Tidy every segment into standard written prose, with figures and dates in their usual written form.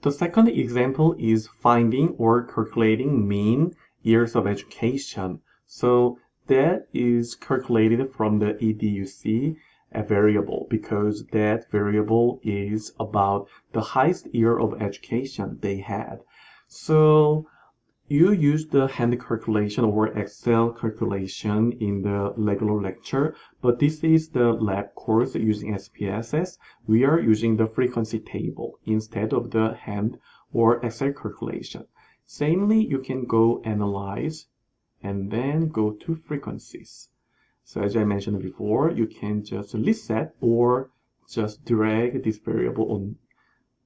The second example is finding or calculating mean years of education. So that is calculated from the EDUC variable because that variable is about the highest year of education they had. So you use the hand calculation or Excel calculation in the regular lecture, but this is the lab course using SPSS. We are using the frequency table instead of the hand or Excel calculation. Samely, you can go analyze and then go to frequencies. So as I mentioned before, you can just reset or just drag this variable on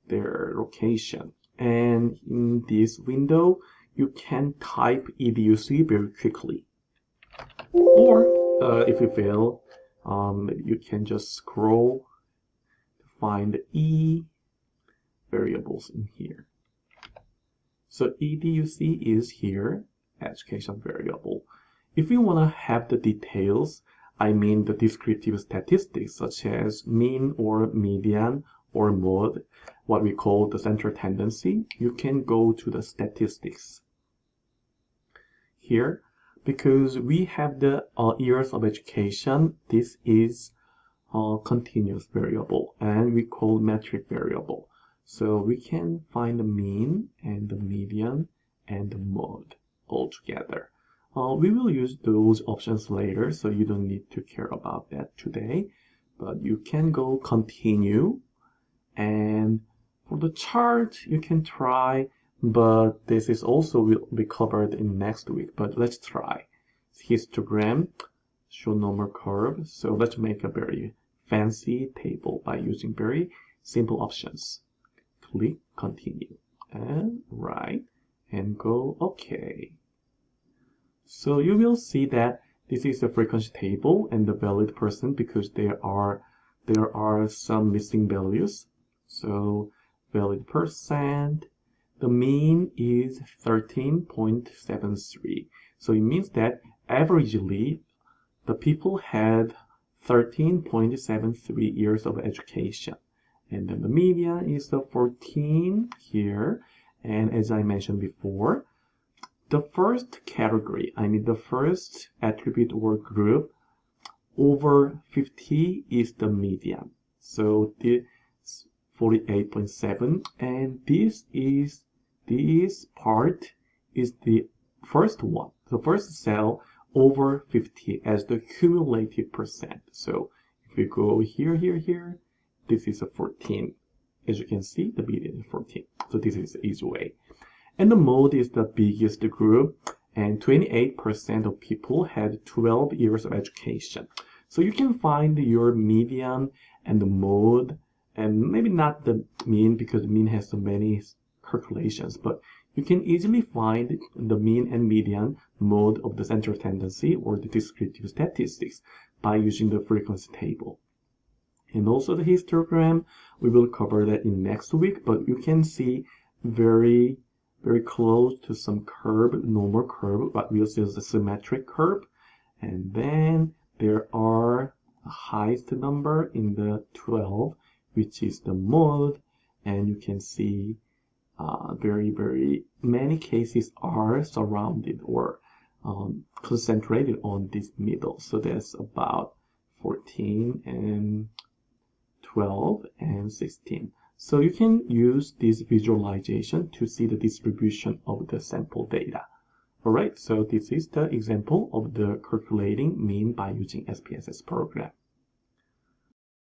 their location. And in this window, you can type EDUC very quickly. Or if you fail, you can just scroll to find the E variables in here. So EDUC is here, education variable. If you want to have the details, I mean the descriptive statistics such as mean or median or mode, what we call the central tendency, you can go to the statistics here. Because we have the years of education, this is a continuous variable and we call metric variable. So we can find the mean and the median and the mode all together. We will use those options later, so you don't need to care about that today. But you can go continue, and for the chart you can try, but this is also will be covered in next week. But let's try histogram, show normal curve. So let's make a very fancy table by using very simple options. Click continue and right and go OK. So you will see that this is a frequency table and the valid percent because there are some missing values. So valid percent, the mean is 13.73. So it means that averagely the people had 13.73 years of education. And then the median is the 14 here. And as I mentioned before, the first category, I mean the first attribute or group over 50 is the median. So this 48.7, and this part is the first one, the first cell over 50 as the cumulative percent. So if we go here, this is a 14. As you can see, the median is 14. So this is the easy way. And the mode is the biggest group, and 28% of people had 12 years of education. So you can find your median and the mode, and maybe not the mean because mean has so many calculations, but you can easily find the mean and median mode of the central tendency or the descriptive statistics by using the frequency table. And also the histogram, we will cover that in next week, but you can see very close to some curve, normal curve, but we'll see the symmetric curve. And then there are the highest number in the 12, which is the mode, and you can see very many cases are surrounded or concentrated on this middle. So that's about 14 and 12 and 16. So you can use this visualization to see the distribution of the sample data. Alright, so this is the example of the calculating mean by using SPSS program.